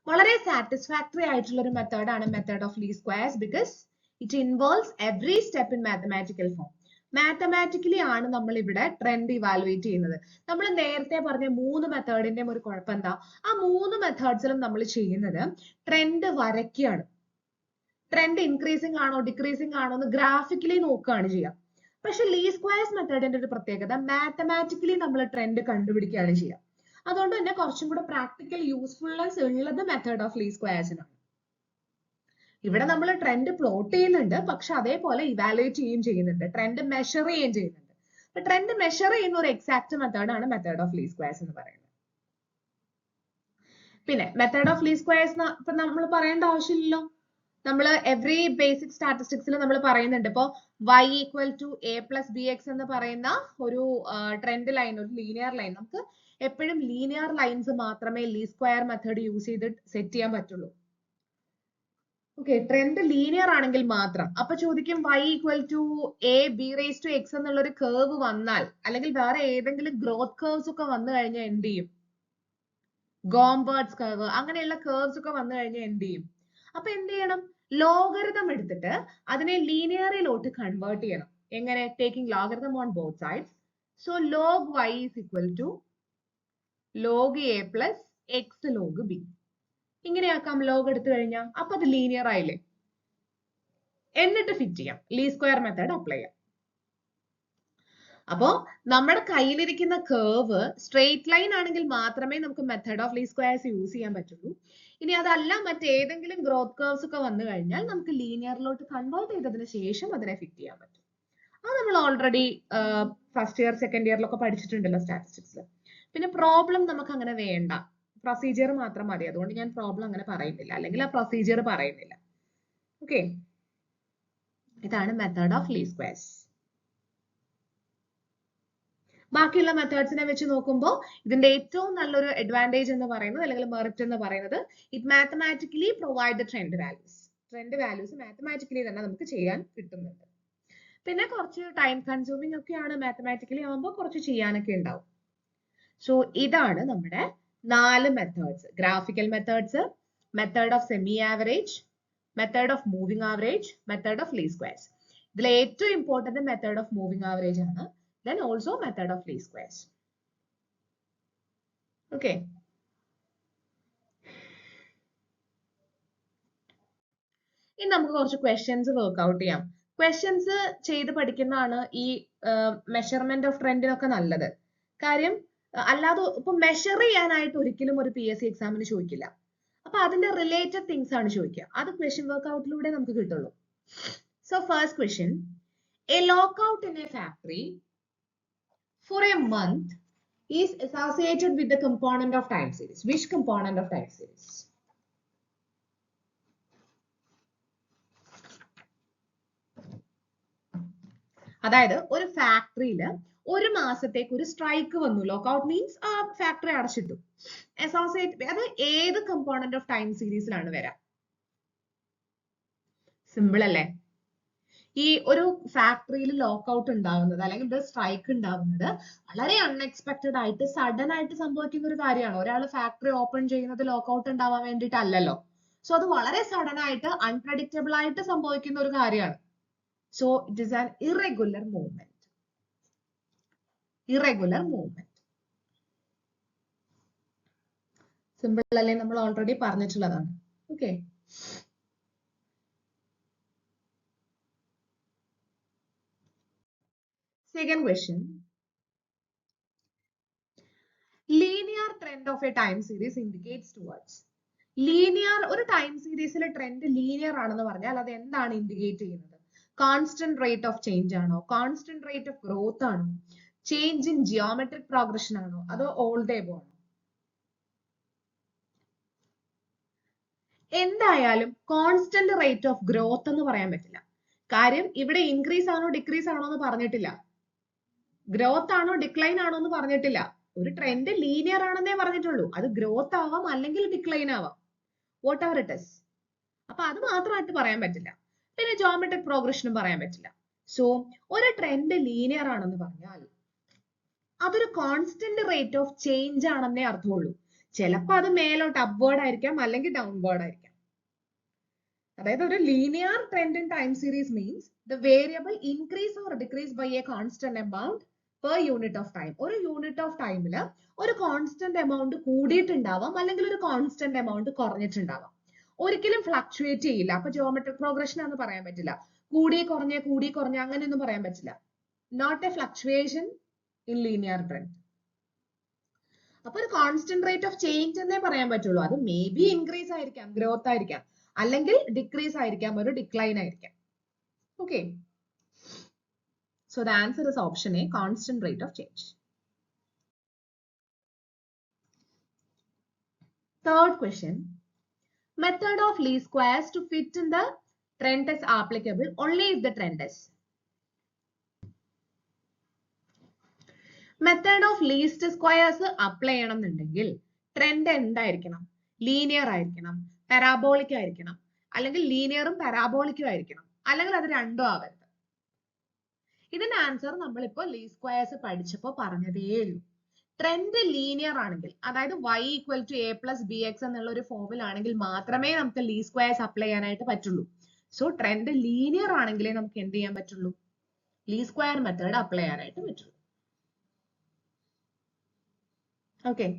വളരെ സാറ്റിസ്ഫാക്ടറി ആയിട്ടുള്ള ഒരു മെത്തേഡാണ് method of least squares, because it involves every step in mathematical form. Mathematically ആണ് നമ്മൾ ഇവിടെ ട്രെൻഡ് ഇവാലുവേറ്റ് ചെയ്യുന്നത്. നമ്മൾ നേരത്തെ പറഞ്ഞ 3 മെത്തേഡിന്റെയും ഒരു കുഴപ്പം എന്താ? ആ 3 മെത്തേഡ്സിലും നമ്മൾ ചെയ്യുന്നത് ട്രെൻഡ് വരയ്ക്കുകയാണ്. ട്രെൻഡ് ഇൻക്രീസിംഗ് ആണോ ഡിക്രീസിംഗ് ആണോ എന്ന് ഗ്രാഫിക്കലി നോക്കുകയാണ് ചെയ്യുക. പക്ഷെ ലീസ്റ്റ് സ്ക്വയർസ് മെത്തേഡിന്റെ ഒരു പ്രത്യേകത മാത്തമാറ്റിക്കലി നമ്മൾ ട്രെൻഡ് കണ്ടുപിടിക്കുകയാണ് ചെയ്യുക. അതുകൊണ്ട് തന്നെ കുറച്ചും കൂടെ പ്രാക്ടിക്കൽ യൂസ്ഫുൾനെസ് ഉള്ളത് മെത്തേഡ് ഓഫ് ലീസ്റ്റ് സ്ക്വയർസിനാണ്. ഇവിടെ നമ്മൾ ട്രെൻഡ് പ്ലോട്ട് ചെയ്യുന്നുണ്ട്, പക്ഷെ അതേപോലെ ഇവാലുവേറ്റ് ചെയ്യുകയും ചെയ്യുന്നുണ്ട്, ട്രെൻഡ് മെഷർ ചെയ്യുകയും ചെയ്യുന്നുണ്ട്. അപ്പൊ ട്രെൻഡ് മെഷർ ചെയ്യുന്ന ഒരു എക്സാക്ട് മെത്തേഡാണ് മെത്തേഡ് ഓഫ് ലീസ്റ്റ് സ്ക്വയർസ് എന്ന് പറയുന്നത്. പിന്നെ മെത്തേഡ് ഓഫ് ലീസ്റ്റ് സ്ക്വയർസ് ഇപ്പൊ നമ്മൾ പറയേണ്ട ആവശ്യമില്ലല്ലോ. നമ്മൾ എവറി ബേസിക് സ്റ്റാറ്റിസ്റ്റിക്സിൽ നമ്മൾ പറയുന്നുണ്ട്. ഇപ്പൊ y equal to a plus b x എന്ന് പറയുന്ന ഒരു ട്രെൻഡ് ലൈൻ, ഒരു ലീനിയർ ലൈൻ, നമുക്ക് എപ്പോഴും ലീനിയർ ലൈൻസ് മാത്രമേ ലീസ്റ്റ് സ്ക്വയർ മെത്തേഡ് യൂസ് ചെയ്ത് സെറ്റ് ചെയ്യാൻ പറ്റുള്ളൂ. ഓക്കെ, ട്രെൻഡ് ലീനിയർ ആണെങ്കിൽ മാത്രം. അപ്പൊ ചോദിക്കും y equal to a b raise to x എന്നുള്ള ഒരു കർവ് വന്നാൽ, അല്ലെങ്കിൽ വേറെ ഏതെങ്കിലും ഗ്രോത്ത് കർവ്സ് ഒക്കെ വന്നു കഴിഞ്ഞാൽ എന്ത് ചെയ്യും? ഗോംബേർട്സ് കർവ് അങ്ങനെയുള്ള കർവ്സ് ഒക്കെ വന്നു കഴിഞ്ഞാൽ എന്ത് ചെയ്യും? അപ്പൊ എന്ത് ചെയ്യണം? ലോഗരിതം എടുത്തിട്ട് അതിനെ ലീനിയറിലോട്ട് കൺവേർട്ട് ചെയ്യണം. എങ്ങനെ? Taking logarithm on both sides. So log y is equal to log a plus x log b. ഇങ്ങനെയാക്കാം ലോഗ് എടുത്തു കഴിഞ്ഞാൽ. അപ്പൊ അത് ലീനിയർ ആയില്ലേ? എന്നിട്ട് ഫിറ്റ് ചെയ്യാം. ലീസ്റ്റ് സ്ക്വയർ മെത്തേഡ് അപ്ലൈ ചെയ്യാം. അപ്പോ നമ്മുടെ കയ്യിലിരിക്കുന്ന കേർവ് സ്ട്രെയിറ്റ് ലൈൻ ആണെങ്കിൽ മാത്രമേ നമുക്ക് method of least squares use ചെയ്യാൻ പറ്റുള്ളൂ. ഇനി അതല്ല മറ്റേതെങ്കിലും ഗ്രോത്ത് കേർവ്സ് ഒക്കെ വന്നു കഴിഞ്ഞാൽ നമുക്ക് ലീനിയറിലോട്ട് കൺവേർട്ട് ചെയ്തതിന് ശേഷം അതിനെ ഫിറ്റ് ചെയ്യാൻ പറ്റും. അത് നമ്മൾ ഓൾറെഡി ഫസ്റ്റ് ഇയർ സെക്കൻഡ് ഇയറിലൊക്കെ പഠിച്ചിട്ടുണ്ടല്ലോ സ്റ്റാറ്റിസ്റ്റിക്സിൽ. പിന്നെ പ്രോബ്ലം നമുക്ക് അങ്ങനെ വേണ്ട, പ്രൊസീജിയർ മാത്രം മതി. അതുകൊണ്ട് ഞാൻ പ്രോബ്ലം അങ്ങനെ പറയുന്നില്ല, അല്ലെങ്കിൽ ആ പ്രൊസീജിയർ പറയുന്നില്ല. ഓക്കെ, ഇതാണ് മെത്തേഡ് ഓഫ് ലീസ്റ്റ് സ്ക്വയർസ്. ബാക്കിയുള്ള മെത്തേഡ്സിനെ വെച്ച് നോക്കുമ്പോൾ ഇതിന്റെ ഏറ്റവും നല്ലൊരു അഡ്വാൻറ്റേജ് എന്ന് പറയുന്നത്, അല്ലെങ്കിൽ മെറിറ്റ് എന്ന് പറയുന്നത്, it mathematically provide the trend values. Trend values mathematically തന്നെ നമുക്ക് ചെയ്യാൻ കിട്ടുന്നുണ്ട്. പിന്നെ കുറച്ച് ടൈം കൺസ്യൂമിംഗ് ഒക്കെയാണ് മാത്തമാറ്റിക്കലി ആവുമ്പോൾ, കുറച്ച് ചെയ്യാനൊക്കെ ഉണ്ടാവും. സോ ഇതാണ് നമ്മുടെ 4 methods: graphical methods, method of semi average, method of moving average, method of least squares. ഇതിൽ ഏറ്റവും important method of moving average ആണ്. Then also method of least squares. Okay. ഇനി നമുക്ക് കുറച്ച് ക്വസ്റ്റ്യൻസ് വർക്ക്ഔട്ട് ചെയ്യാം. ക്വസ്റ്റ്യൻസ് ചെയ്ത് പഠിക്കുന്നതാണ് ഈ മെഷർമെന്റ് ഓഫ് ട്രെൻഡിനൊക്കെ നല്ലത്. കാര്യം അല്ലാതെ ഇപ്പൊ മെഷർ ചെയ്യാനായിട്ട് ഒരിക്കലും ഒരു PSC എക്സാമിന് ചോദിക്കില്ല. അപ്പൊ അതിന്റെ റിലേറ്റഡ് തിങ്സ് ആണ് ചോദിക്കുക. അത് ക്വസ്റ്റ്യൻ വർക്ക്ഔട്ടിലൂടെ നമുക്ക് കിട്ടുള്ളൂ. So first question: A lockout in A factory for a month is associated with the component of time series. Which component of time series? അതായത് ഒരു ഫാക്ടറിയിൽ ഒരു മാസത്തേക്ക് ഒരു സ്ട്രൈക്ക് വന്നു. ലോക്കൌട്ട് മീൻസ് ആ ഫാക്ടറി അടച്ചിട്ടു. അസോസിയേറ്റ് അത് ഏത് കമ്പോണന്റ് ഓഫ് ടൈം സീരീസിലാണ് വരാം? സിമ്പിൾ അല്ലേ? ഈ ഒരു ഫാക്ടറിയിൽ ലോക്കൌട്ട് ഉണ്ടാവുന്നത്, അല്ലെങ്കിൽ ഒരു സ്ട്രൈക്ക് ഉണ്ടാവുന്നത് വളരെ അൺഎക്സ്പെക്ടഡ് ആയിട്ട് സഡൻ ആയിട്ട് സംഭവിക്കുന്ന ഒരു കാര്യമാണ്. ഒരാൾ ഫാക്ടറി ഓപ്പൺ ചെയ്യുന്നത് ലോക്കൌട്ട് ഉണ്ടാവാൻ വേണ്ടിയിട്ടല്ലല്ലോ. സോ അത് വളരെ സഡൻ ആയിട്ട് അൺപ്രഡിക്റ്റബിൾ ആയിട്ട് സംഭവിക്കുന്ന ഒരു കാര്യമാണ്. So it is an irregular movement. Irregular movement simple അല്ലേ? നമ്മൾ ഓൾറെഡി പറഞ്ഞിട്ടുള്ളതാണ്. Okay, second question: linear trend of a time series indicates towards. Linear ഒരു ടൈം സീരീസിലെ ട്രെൻഡ് ലീനിയർ ആണെന്ന് പറഞ്ഞാൽ അത് എന്താണ് ഇൻഡിക്കേറ്റ് ചെയ്യുന്നത്? കോൺസ്റ്റന്റ് റേറ്റ് ഓഫ് ചേഞ്ച് ആണോ? കോൺസ്റ്റന്റ് റേറ്റ് ഓഫ് ഗ്രോത്ത് ആണോ? ചേഞ്ച് ഇൻ ജിയോമെട്രിക് പ്രോഗ്രഷൻ ആണോ? അതോ ഓൾ ദ എബോവ് ആണോ? എന്തായാലും കോൺസ്റ്റന്റ് റേറ്റ് ഓഫ് ഗ്രോത്ത് എന്ന് പറയാൻ പറ്റില്ല. കാര്യം ഇവിടെ ഇൻക്രീസ് ആണോ ഡിക്രീസ് ആണോ എന്ന് പറഞ്ഞിട്ടില്ല. ഗ്രോത്ത് ആണോ ഡിക്ലൈൻ ആണോ എന്ന് പറഞ്ഞിട്ടില്ല. ഒരു ട്രെൻഡ് ലീനിയർ ആണെന്നേ പറഞ്ഞിട്ടുള്ളൂ. അത് ഗ്രോത്ത് ആവാം, അല്ലെങ്കിൽ ഡിക്ലൈൻ ആവാം, വാട്ട് എവർ ഇറ്റ് ഇസ്. അപ്പൊ അത് മാത്രമായിട്ട് പറയാൻ പറ്റില്ല. പിന്നെ ജോമെട്രിക് പ്രോഗ്രഷനും പറയാൻ പറ്റില്ല. സോ ഒരു ട്രെൻഡ് ലീനിയർ ആണെന്ന് പറഞ്ഞാൽ അതൊരു കോൺസ്റ്റന്റ് റേറ്റ് ഓഫ് ചേഞ്ച് ആണെന്നേ അർത്ഥമുള്ളൂ. ചിലപ്പോൾ അത് മേലോട്ട് അപ്വേർഡ് ആയിരിക്കാം, അല്ലെങ്കിൽ ഡൗൺവേർഡ് ആയിരിക്കാം. അതായത് ഒരു linear trend in time series means the variable increase or decrease by a constant amount per unit of time. ഒരു യൂണിറ്റ് ഓഫ് ടൈമില് ഒരു കോൺസ്റ്റന്റ് എമൗണ്ട് കൂടിയിട്ടുണ്ടാവാം, അല്ലെങ്കിൽ ഒരു കോൺസ്റ്റന്റ് എമൗണ്ട് കുറഞ്ഞിട്ടുണ്ടാവാം. ഒരിക്കലും ഫ്ലക്ച്വേറ്റ് ചെയ്യില്ല. അപ്പൊ ജിയോമെട്രിക് പ്രോഗ്രഷൻ ആണെന്ന് പറയാൻ പറ്റില്ല. കൂടി കുറഞ്ഞ അങ്ങനെയൊന്നും പറയാൻ പറ്റില്ല. Not a fluctuation in linear trend. അപ്പൊ ഒരു കോൺസ്റ്റന്റ് റേറ്റ് ഓഫ് ചേഞ്ച് എന്നേ പറയാൻ പറ്റുള്ളൂ. അത് മേ ബി ഇൻക്രീസ് ആയിരിക്കാം, ഗ്രോത്ത് ആയിരിക്കാം, അല്ലെങ്കിൽ ഡിക്രീസ് ആയിരിക്കാം, ഒരു ഡിക്ലൈൻ ആയിരിക്കാം. Okay, so the answer is option A, constant rate of change. Third question: method of least squares to fit in the trend is applicable only if the trend is. Method of least squares apply ചെയ്യണമെന്നുണ്ടെങ്കിൽ trend എന്തായിരിക്കണം? Linear ആയിരിക്കണം, parabolic ആയിരിക്കണം, അല്ലെങ്കിൽ ലീനിയറും പാരാബോളിക്കും ആയിരിക്കണം, അല്ലെങ്കിൽ അത് രണ്ടും ആവരുത്. ഇതിന്റെ ആൻസർ നമ്മളിപ്പോ ലീസ്റ്റ് സ്ക്വയേഴ്സ് പഠിച്ചപ്പോൾ പറഞ്ഞതേ ഉള്ളൂ. ട്രെൻഡ് ലീനിയർ ആണെങ്കിൽ, അതായത് y equal to a plus b x എന്നുള്ള ഒരു ഫോമിലാണെങ്കിൽ മാത്രമേ നമുക്ക് ലീസ്റ്റ് സ്ക്വയർസ് അപ്ലൈ ചെയ്യാനായിട്ട് പറ്റുള്ളൂ. സോ ട്രെൻഡ് ലീനിയർ ആണെങ്കിലേ നമുക്ക് എന്ത് ചെയ്യാൻ പറ്റുള്ളൂ, ലീസ്റ്റ് സ്ക്വയർ മെത്തേഡ് അപ്ലൈ ചെയ്യാനായിട്ട് പറ്റുള്ളൂ. Okay.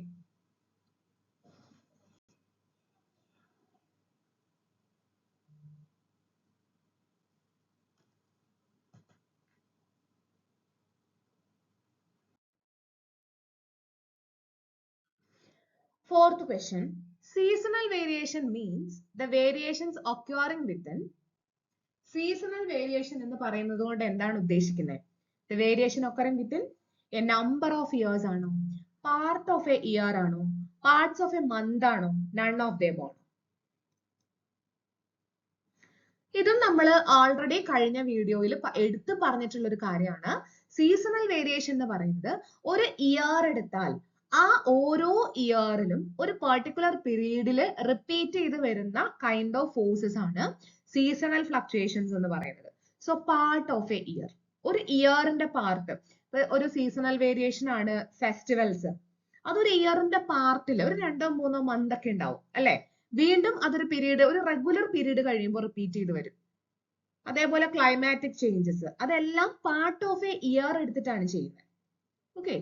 Fourth question, seasonal variation means the variations occurring within. Seasonal variation എന്ന് പറയുന്നത് കൊണ്ട് എന്താണ് ഉദ്ദേശിക്കുന്നത്? The variation occurring within a number of years ആണോ, part of a year ആണോ, parts of a month ആണോ, none of them ആണോ? ഇതും നമ്മൾ ഓൾറെഡി കഴിഞ്ഞ വീഡിയോയിൽ എടുത്തു പറഞ്ഞിട്ടുള്ള ഒരു കാര്യമാണ്. സീസണൽ വേരിയേഷൻ എന്ന് പറയുന്നത് ഒരു ഇയർ എടുത്താൽ ആ ഓരോ ഇയറിലും ഒരു പെർട്ടിക്കുലർ പീരീഡിൽ റിപ്പീറ്റ് ചെയ്ത് വരുന്ന കൈൻഡ് ഓഫ് ഫോഴ്സസ് ആണ് സീസണൽ ഫ്ലക്ച്വേഷൻസ് എന്ന് പറയുന്നത്. So part of A year, ഒരു ഇയറിന്റെ പാർട്ട്. ഒരു സീസണൽ വേരിയേഷൻ ആണ് ഫെസ്റ്റിവൽസ്, അതൊരു ഇയറിന്റെ പാർട്ടിൽ ഒരു 2-3 മന്ത് ഒക്കെ ഉണ്ടാവും അല്ലെ. വീണ്ടും അതൊരു പീരീഡ്, ഒരു റെഗുലർ പീരീഡ് കഴിയുമ്പോൾ റിപ്പീറ്റ് ചെയ്ത് വരും. അതേപോലെ ക്ലൈമാറ്റിക് ചേഞ്ചസ്, അതെല്ലാം പാർട്ട് ഓഫ് എ ഇയർ എടുത്തിട്ടാണ് ചെയ്യുന്നത്. ഓക്കെ.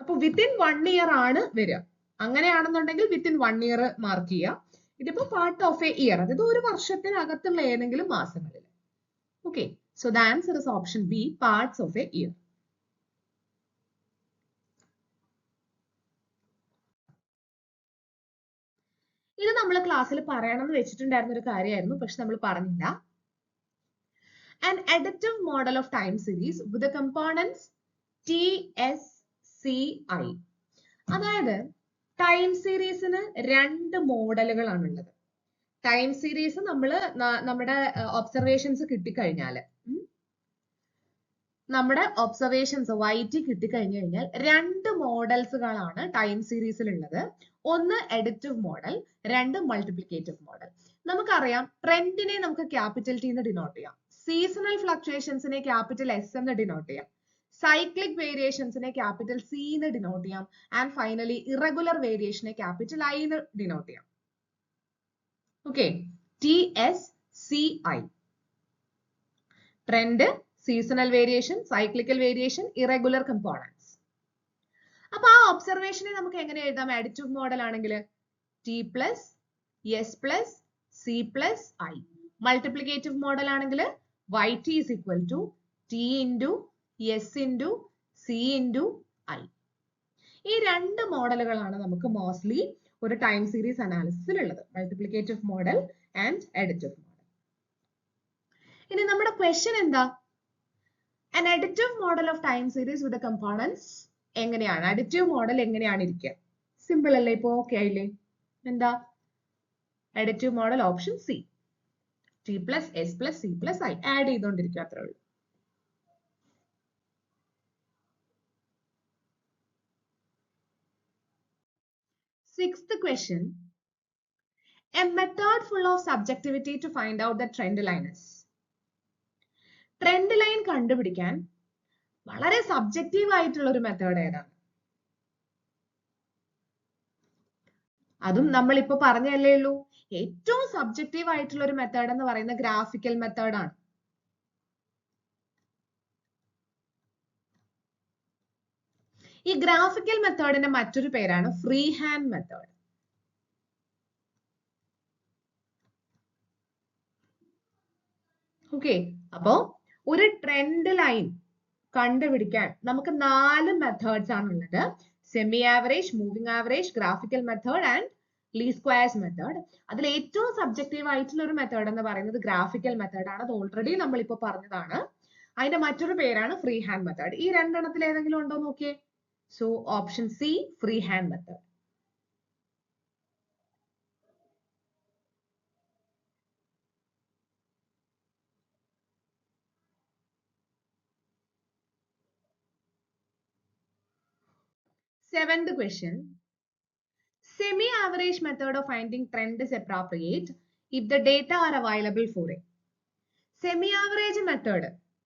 അപ്പൊ വിത്തിൻ 1 ഇയർ ആണ് വരിക. അങ്ങനെയാണെന്നുണ്ടെങ്കിൽ വിത്തിൻ 1 ഇയർ മാർക്ക് ചെയ്യുക. ഇതിപ്പോ പാർട്ട് ഓഫ് എ ഇയർ, അതായത് ഒരു വർഷത്തിനകത്തുള്ള ഏതെങ്കിലും മാസങ്ങളിൽ. Okay. So the answer is option B, parts of A year. ഇത് നമ്മൾ ക്ലാസ്സിൽ പറയണമെന്ന് വെച്ചിട്ടുണ്ടായിരുന്ന ഒരു കാര്യമായിരുന്നു, പക്ഷെ നമ്മൾ പറഞ്ഞില്ല. An additive model of time series with the components TSCI. അതായത് ടൈം സീരീസിന് 2 മോഡലുകളാണുള്ളത്. ടൈം സീരീസ് നമ്മുടെ ഒബ്സർവേഷൻസ് കിട്ടിക്കഴിഞ്ഞാൽ, YT കിട്ടിക്കഴിഞ്ഞു കഴിഞ്ഞാൽ 2 മോഡൽസുകളാണ് ടൈം സീരീസിൽ ഉള്ളത്. ഒന്ന് എഡിറ്റീവ് മോഡൽ, 2 മൾട്ടിപ്ലിക്കേറ്റീവ് മോഡൽ. നമുക്കറിയാം ട്രെൻഡിനെ നമുക്ക് ക്യാപിറ്റൽ ടി എന്ന് ഡിനോട്ട് ചെയ്യാം, സീസണൽ ഫ്ലക്ച്വേഷൻസിനെ ക്യാപിറ്റൽ എസ് എന്ന് ഡിനോട്ട് ചെയ്യാം, സൈക്ലിക് വേരിയേഷൻസിനെ ക്യാപിറ്റൽ സി എന്ന് ഡിനോട്ട് ചെയ്യാം, ആൻഡ് ഫൈനലി ഇറഗുലർ വേരിയേഷനെ ക്യാപിറ്റൽ ഐ എന്ന് ഡിനോട്ട് ചെയ്യാം. Okay. TSCI, trend, seasonal variation, cyclical variation, irregular components. അപ്പൊ ആ ഒബ്സർവേഷനെ നമുക്ക് എങ്ങനെ എഴുതാം? അഡിറ്റീവ് മോഡൽ ആണെങ്കിൽ T plus S plus C plus I. Multiplicative model ആണെങ്കിൽ YT is equal to T into S into C into I. ഈ 2 മോഡലുകളാണ് നമുക്ക് മോസ്റ്റ്ലി ഒരു ടൈം സീരീസ് അനാലിസിസിൽ ഉള്ളത്, multiplicative model and additive model. ഇനി നമ്മുടെ ക്വസ്റ്റ്യൻ എന്താ? An additive model of time series with the components എങ്ങനെയാണ്? Additive model എങ്ങനെയാണ് ഇരിക്കുക? സിമ്പിൾ അല്ലേ? ഇപ്പൊ ഓക്കെ ആയില്ലേ? എന്താ additive model? Option C, T plus S plus C plus I add ചെയ്തുകൊണ്ടിരിക്കുക, അത്രേ ഉള്ളൂ. Sixth question, a method full of subjectivity to find out the trend line is. Trend line കണ്ടുപിടിക്കാൻ വളരെ സബ്ജക്റ്റീവ് ആയിട്ടുള്ള ഒരു മെത്തേഡ് ഏതാണ്? അതും നമ്മൾ ഇപ്പൊ പറഞ്ഞല്ലേ ഉള്ളൂ. ഏറ്റവും സബ്ജക്റ്റീവ് ആയിട്ടുള്ള ഒരു മെത്തേഡ് എന്ന് പറയുന്ന ഗ്രാഫിക്കൽ മെത്തേഡ് ആണ്. ഈ ഗ്രാഫിക്കൽ മെത്തേഡിന്റെ മറ്റൊരു പേരാണ് ഫ്രീ ഹാൻഡ് മെത്തേഡ്. ഓക്കെ. അപ്പോ ഒരു ട്രെൻഡ് ലൈൻ കണ്ടുപിടിക്കാൻ നമുക്ക് 4 മെത്തേഡ്സ് ആണുള്ളത്. Semi average, moving average, graphical method and least squares method. അതിൽ ഏറ്റവും സബ്ജക്റ്റീവ് ആയിട്ടുള്ള ഒരു മെത്തേഡ് എന്ന് പറയുന്നത് ഗ്രാഫിക്കൽ മെത്തേഡ് ആണ്. അത് ഓൾറെഡി നമ്മൾ ഇപ്പൊ പറഞ്ഞതാണ്. അതിന്റെ മറ്റൊരു പേരാണ് ഫ്രീ ഹാൻഡ് മെത്തേഡ്. ഈ 2 എണ്ണത്തിൽ ഏതെങ്കിലും ഉണ്ടോ നോക്കിയേ. So option C, free hand method. Seventh question, semi-average method of finding trend is appropriate if the data are available for it. Semi-average method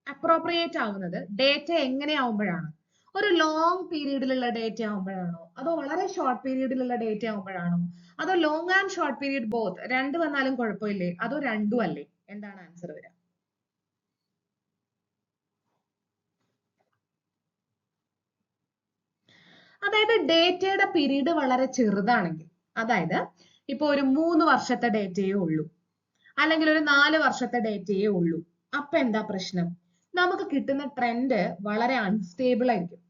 appropriate ആവുന്നത് ഡേറ്റ എങ്ങനെയാവുമ്പോഴാണ്? ഒരു ലോങ് പീരീഡിലുള്ള ഡേറ്റ ആവുമ്പോഴാണോ, അതോ വളരെ short പീരീഡിലുള്ള data ആവുമ്പോഴാണോ, അതോ long and short period both രണ്ട് വന്നാലും കുഴപ്പമില്ലേ, അതോ രണ്ടും അല്ലേ? എന്താണ് ആൻസർ വരിക? അതായത് ഡേറ്റയുടെ പീരീഡ് വളരെ ചെറുതാണെങ്കിൽ, അതായത് ഇപ്പൊ ഒരു 3 വർഷത്തെ ഡേറ്റയേ ഉള്ളൂ, അല്ലെങ്കിൽ ഒരു 4 വർഷത്തെ ഡേറ്റയേ ഉള്ളൂ, അപ്പൊ എന്താ പ്രശ്നം? നമുക്ക് കിട്ടുന്ന ട്രെൻഡ് വളരെ അൺസ്റ്റേബിൾ ആയിരിക്കും.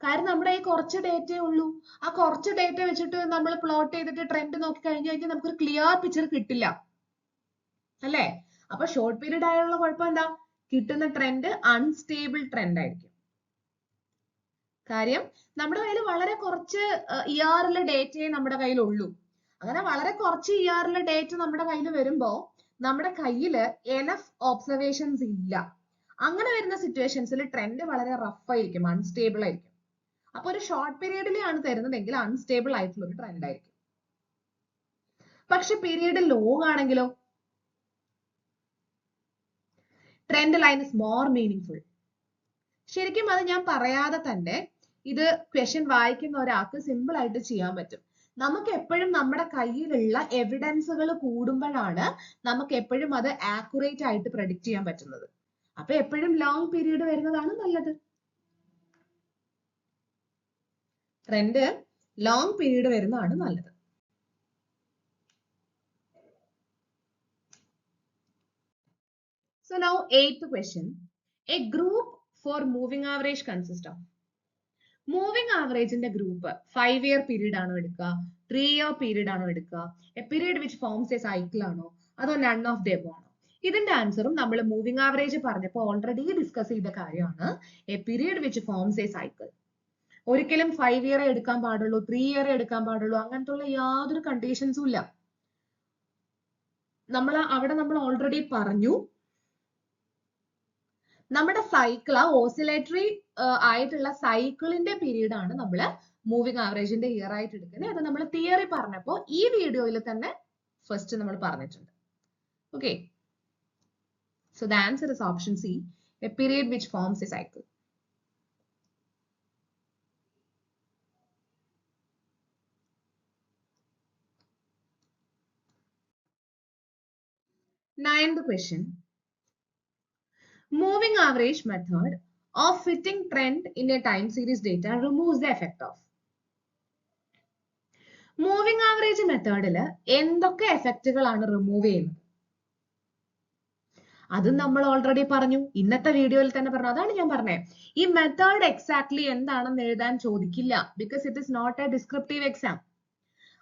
കാരണം നമ്മുടെ ഈ കുറച്ച് ഡേറ്റയേ ഉള്ളൂ. ആ കുറച്ച് ഡേറ്റ വെച്ചിട്ട് നമ്മൾ പ്ലോട്ട് ചെയ്തിട്ട് ട്രെൻഡ് നോക്കി കഴിഞ്ഞു കഴിഞ്ഞാൽ നമുക്കൊരു ക്ലിയർ പിക്ചർ കിട്ടില്ല, അല്ലേ? അപ്പൊ ഷോർട്ട് പീരീഡ് ആയുള്ള കുഴപ്പം എന്താ? കിട്ടുന്ന ട്രെൻഡ് അൺസ്റ്റേബിൾ ട്രെൻഡ് ആയിരിക്കും. കാര്യം നമ്മുടെ കയ്യിൽ വളരെ കുറച്ച് ഇയറിലെ ഡേറ്റയെ നമ്മുടെ കയ്യിൽ ഉള്ളൂ. അങ്ങനെ വളരെ കുറച്ച് ഇയറിലെ ഡേറ്റ നമ്മുടെ കയ്യിൽ വരുമ്പോ നമ്മുടെ കയ്യിൽ എനഫ് ഒബ്സർവേഷൻസ് ഇല്ല. അങ്ങനെ വരുന്ന സിറ്റുവേഷൻസിൽ ട്രെൻഡ് വളരെ റഫ് ആയിരിക്കും, അൺസ്റ്റേബിൾ ആയിരിക്കും. അപ്പൊ ഒരു ഷോർട്ട് പീരീഡിലാണ് തരുന്നതെങ്കിൽ അൺസ്റ്റേബിൾ ആയിട്ടുള്ള ഒരു ട്രെൻഡ് ആയിരിക്കും. പക്ഷെ പീരീഡ് ലോങ് ആണെങ്കിലോ trend line is more meaningful. ശരിക്കും അത് ഞാൻ പറയാതെ തന്നെ ഇത് ക്വസ്റ്റ്യൻ വായിക്കുന്ന ഒരാൾക്ക് സിമ്പിൾ ആയിട്ട് ചെയ്യാൻ പറ്റും. നമുക്ക് എപ്പോഴും നമ്മുടെ കയ്യിലുള്ള എവിഡൻസുകൾ കൂടുമ്പോഴാണ് നമുക്ക് എപ്പോഴും അത് ആക്യുറേറ്റ് ആയിട്ട് പ്രഡിക്റ്റ് ചെയ്യാൻ പറ്റുന്നത്. അപ്പൊ എപ്പോഴും ലോങ് പീരീഡ് വരുന്നതാണ് നല്ലത്. ട്രെൻഡ് ലോങ് പീരീഡ് വരുന്നതാണ് നല്ലത്. So now 8th question. A group for moving average consists of. Moving ആവറേജിന്റെ ഗ്രൂപ്പ് 5 ഇയർ പീരീഡ് ആണോ എടുക്കുക, 3 ഇയർ പീരീഡ് ആണോ എടുക്കുക, a period which forms a cycle ആണോ, അതോ നൺ ഓഫ് ദെം ആണോ? ഇതിന്റെ ആൻസറും നമ്മൾ മൂവിംഗ് ആവറേജ് പറഞ്ഞപ്പോൾ ഓൾറെഡി ഡിസ്കസ് ചെയ്ത കാര്യമാണ്. A period which forms a cycle. ഒരിക്കലും 5 ഇയർ എടുക്കാൻ പാടുള്ളൂ, 3 ഇയർ എടുക്കാൻ പാടുള്ളൂ, അങ്ങനത്തെ യാതൊരു കണ്ടീഷൻസും ഇല്ല. നമ്മൾ ഓൾറെഡി പറഞ്ഞു നമ്മുടെ സൈക്കിൾ, ആ ഓസിലേറ്ററി ആയിട്ടുള്ള സൈക്കിളിന്റെ പീരീഡ് ആണ് നമ്മൾ മൂവിംഗ് ആവറേജിന്റെ ഇയർ ആയിട്ട് എടുക്കുന്നത്. അത് നമ്മൾ തിയറി പറഞ്ഞപ്പോൾ ഈ വീഡിയോയിൽ തന്നെ ഫസ്റ്റ് നമ്മൾ പറഞ്ഞിട്ടുണ്ട്. Okay, so the answer is option C, A period which forms a cycle. Ninth question. Moving average method of fitting trend in a time series data removes the effect of. Moving average മെത്തേഡിൽ എന്തൊക്കെ എഫക്റ്റുകളാണ് remove ചെയ്യുന്നത്? അത് നമ്മൾ already പറഞ്ഞു, ഇന്നത്തെ വീഡിയോയിൽ തന്നെ പറഞ്ഞു. അതാണ് ഞാൻ പറഞ്ഞത്, ഈ മെത്തേഡ് എക്സാക്ട്ലി എന്താണെന്ന് എഴുതാൻ ചോദിക്കില്ല, because it is not a descriptive exam.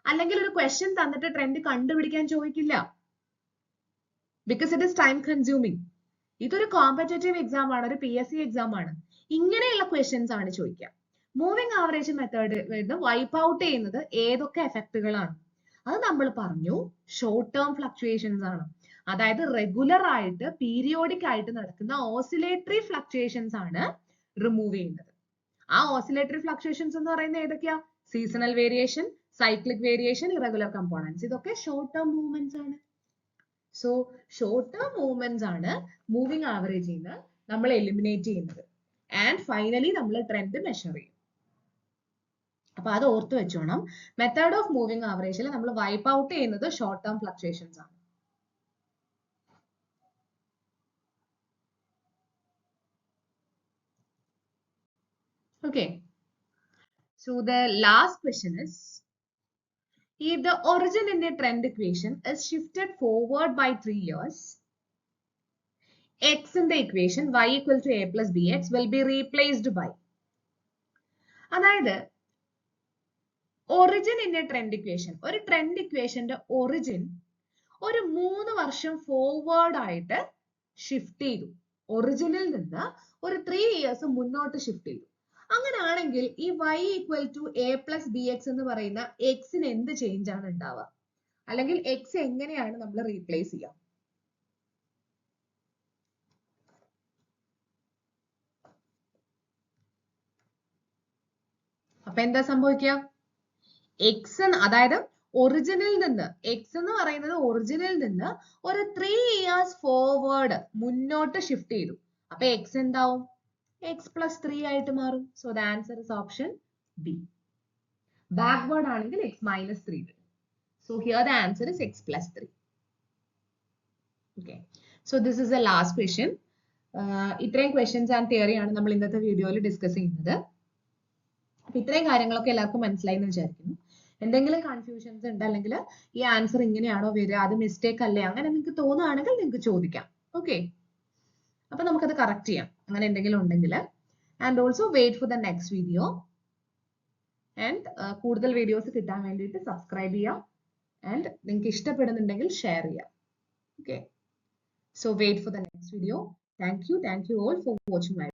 അല്ലെങ്കിൽ ഒരു ക്വസ്റ്റ്യൻ തന്നിട്ട് ട്രെൻഡ് കണ്ടുപിടിക്കാൻ ചോദിക്കില്ല, because it is time consuming. ഇതൊരു കോമ്പറ്റേറ്റീവ് എക്സാം ആണ്, ഒരു PSC എക്സാം ആണ്. ഇങ്ങനെയുള്ള ക്വസ്റ്റ്യൻസ് ആണ് ചോദിക്കുക. Moving average method wipe out ചെയ്യുന്നത് ഏതൊക്കെ എഫക്റ്റുകളാണ്? അത് നമ്മൾ പറഞ്ഞു, ഷോർട്ട് ടേം ഫ്ലക്ച്വേഷൻസ് ആണ്. അതായത് റെഗുലർ ആയിട്ട് പീരിയോഡിക് ആയിട്ട് നടക്കുന്ന ഓസിലേറ്ററി ഫ്ലക്ച്വേഷൻസ് ആണ് റിമൂവ് ചെയ്യുന്നത്. ആ ഓസിലേറ്ററി ഫ്ലക്ച്വേഷൻസ് എന്ന് പറയുന്നത് ഏതൊക്കെയാ? Seasonal variation, cyclic variation, irregular components. ഇതൊക്കെ ഷോർട്ട് ടേം മൂവ്മെന്റ്സ് ആണ്. സോ ഷോർട്ട് ടേം മൂവ്മെന്റ്സ് ആണ് മൂവിംഗ് ആവറേജിൽ നിന്ന് നമ്മൾ എലിമിനേറ്റ് ചെയ്യുന്നത്. ആൻഡ് ഫൈനലി നമ്മൾ ട്രെൻഡ് മെഷർ ചെയ്യും. അപ്പൊ അത് ഓർത്ത് വെച്ചോണം. മെത്തേഡ് ഓഫ് മൂവിംഗ് ആവറേജിൽ നമ്മൾ വൈപ്പ് ഔട്ട് ചെയ്യുന്നത് ഷോർട്ട് ടേം ഫ്ലക്ച്വേഷൻസ് ആണ്. Okay, so the last question is, if the origin in the trend equation is shifted forward by 3 years, x in the equation y equal to a plus bx will be replaced by. അതായത് origin in A trend equation, ഒരു trend ഇക്വേഷന്റെ origin ഒരു 3 വർഷം forward ആയിട്ട് shift ചെയ്തു. ഒറിജിനിൽ നിന്ന് ഒരു 3 ഇയേഴ്സ് മുന്നോട്ട് ഷിഫ്റ്റ് ചെയ്തു. അങ്ങനെയാണെങ്കിൽ ഈ y equal to a plus b x എന്ന് പറയുന്ന എക്സിന് എന്ത് ചേഞ്ച് ആണ് ഉണ്ടാവുക? അല്ലെങ്കിൽ എക്സ് എങ്ങനെയാണ് നമ്മൾ റീപ്ലേസ് ചെയ്യുക? അപ്പൊ എന്താ സംഭവിക്കുക? എക്സ്, അതായത് ഒറിജിനിൽ നിന്ന്, എക്സ് എന്ന് പറയുന്നത് ഒറിജിനിൽ നിന്ന് ഒരു 3 ഇയേഴ്സ് ഫോർവേഡ് മുന്നോട്ട് ഷിഫ്റ്റ് ചെയ്തു. അപ്പൊ എക്സ് എന്താവും? എക്സ് പ്ലസ് 3 ആയിട്ട് മാറും. So the answer is option B. Backward ആണെങ്കിൽ എക്സ് മൈനസ് 3 വരും. So here the answer is X plus 3. Okay, so this is the last question. ഇത്രയും ക്വസ്റ്റ്യൻസ് ആൻഡ് തിയറി ആണ് നമ്മൾ ഇന്നത്തെ വീഡിയോയിൽ ഡിസ്കസ് ചെയ്യുന്നത്. അപ്പൊ ഇത്രയും കാര്യങ്ങളൊക്കെ എല്ലാവർക്കും മനസ്സിലായി എന്ന് വിചാരിക്കുന്നു. എന്തെങ്കിലും കൺഫ്യൂഷൻസ് ഉണ്ട്, അല്ലെങ്കിൽ ഈ ആൻസർ ഇങ്ങനെയാണോ വരിക, അത് മിസ്റ്റേക്ക് അല്ലേ, അങ്ങനെ നിങ്ങൾക്ക് തോന്നുകയാണെങ്കിൽ നിങ്ങൾക്ക് ചോദിക്കാം. ഓക്കെ, അപ്പൊ നമുക്കത് കറക്റ്റ് ചെയ്യാം അങ്ങനെ എന്തെങ്കിലും ഉണ്ടെങ്കിൽ. And also wait for the next video. And കൂടുതൽ വീഡിയോസ് കിട്ടാൻ വേണ്ടിയിട്ട് സബ്സ്ക്രൈബ് ചെയ്യാം. ആൻഡ് നിങ്ങൾക്ക് ഇഷ്ടപ്പെടുന്നുണ്ടെങ്കിൽ ഷെയർ ചെയ്യാം. Okay, so wait for the next video. Thank you all for watching my